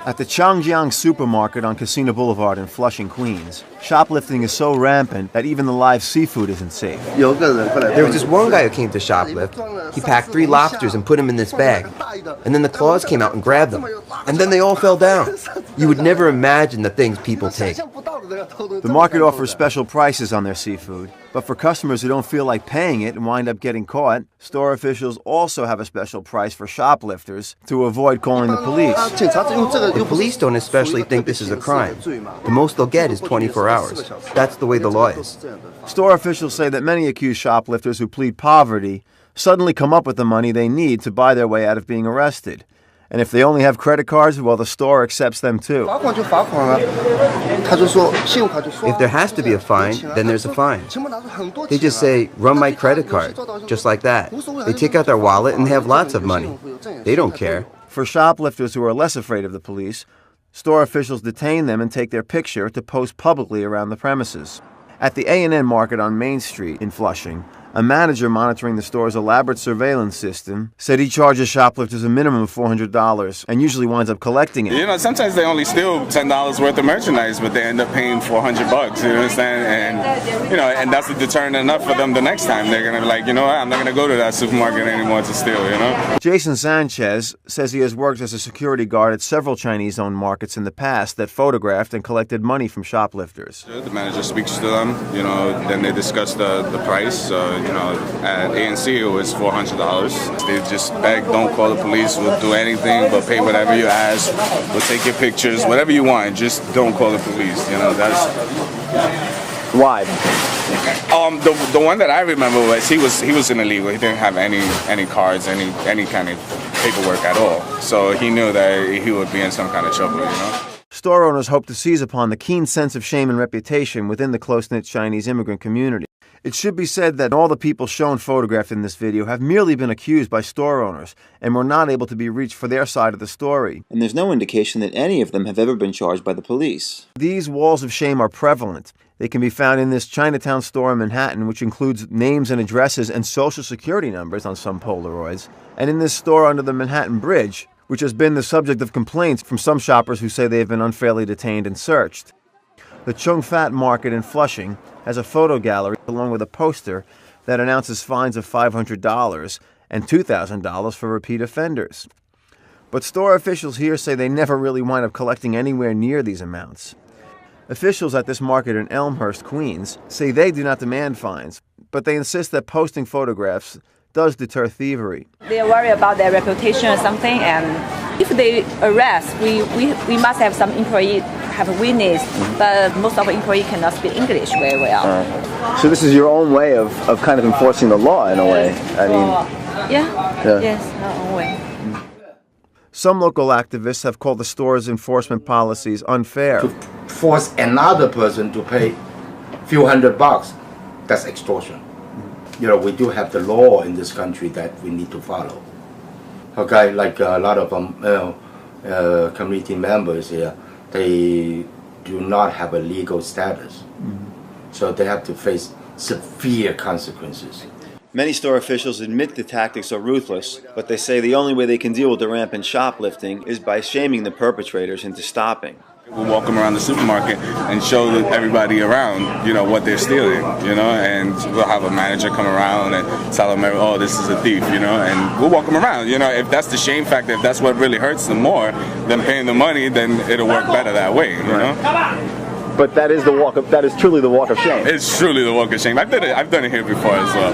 At the Changjiang supermarket on Casino Boulevard in Flushing, Queens, shoplifting is so rampant that even the live seafood isn't safe. There was this one guy who came to shoplift. He packed 3 lobsters and put them in this bag. And then the claws came out and grabbed them. And then they all fell down. You would never imagine the things people take. The market offers special prices on their seafood, but for customers who don't feel like paying it and wind up getting caught, store officials also have a special price for shoplifters to avoid calling the police. The police don't especially think this is a crime. The most they'll get is 24 hours. That's the way the law is. Store officials say that many accused shoplifters who plead poverty suddenly come up with the money they need to buy their way out of being arrested. And if they only have credit cards, well, the store accepts them too. If there has to be a fine, then there's a fine. They just say, run my credit card, just like that. They take out their wallet and they have lots of money. They don't care. For shoplifters who are less afraid of the police, store officials detain them and take their picture to post publicly around the premises. At the A&N Market on Main Street in Flushing, a manager monitoring the store's elaborate surveillance system said he charges shoplifters a minimum of $400 and usually winds up collecting it. You know, sometimes they only steal $10 worth of merchandise, but they end up paying $400, you understand? And, you know, and that's a deterrent enough for them the next time. They're going to be like, you know what, I'm not going to go to that supermarket anymore to steal, you know? Jason Sanchez says he has worked as a security guard at several Chinese-owned markets in the past that photographed and collected money from shoplifters. The manager speaks to them, you know, then they discuss the price. You know, at ANC it was $400. They just beg, don't call the police, we'll do anything but pay whatever you ask, we'll take your pictures, whatever you want, just don't call the police, you know, that's... Why? The one that I remember was he was an illegal. He didn't have any cards, any kind of paperwork at all. So he knew that he would be in some kind of trouble, you know. Store owners hope to seize upon the keen sense of shame and reputation within the close-knit Chinese immigrant community. It should be said that all the people shown photographed in this video have merely been accused by store owners and were not able to be reached for their side of the story. And there's no indication that any of them have ever been charged by the police. These walls of shame are prevalent. They can be found in this Chinatown store in Manhattan, which includes names and addresses and social security numbers on some Polaroids, and in this store under the Manhattan Bridge, which has been the subject of complaints from some shoppers who say they have been unfairly detained and searched. The Chung Fat Market in Flushing has a photo gallery along with a poster that announces fines of $500 and $2,000 for repeat offenders. But store officials here say they never really wind up collecting anywhere near these amounts. Officials at this market in Elmhurst, Queens, say they do not demand fines, but they insist that posting photographs does deter thievery. They are worried about their reputation or something, and if they arrest, we must have some employee have a witness, but most of the employees cannot speak English very well. So this is your own way of kind of enforcing the law in a way? I mean, yes, our own way. Some local activists have called the store's enforcement policies unfair. To force another person to pay a few $100, that's extortion. You know, we do have the law in this country that we need to follow. Okay, like a lot of community members here, they do not have a legal status. So they have to face severe consequences. Many store officials admit the tactics are ruthless, but they say the only way they can deal with the rampant shoplifting is by shaming the perpetrators into stopping. We'll walk them around the supermarket and show everybody around, you know, what they're stealing, you know, and we'll have a manager come around and tell them, oh, this is a thief, you know, and we'll walk them around. You know, if that's the shame factor, if that's what really hurts them more than paying the money, then it'll work better that way, you know. But that is that is truly the walk of shame. It's truly the walk of shame. I've done it here before as well.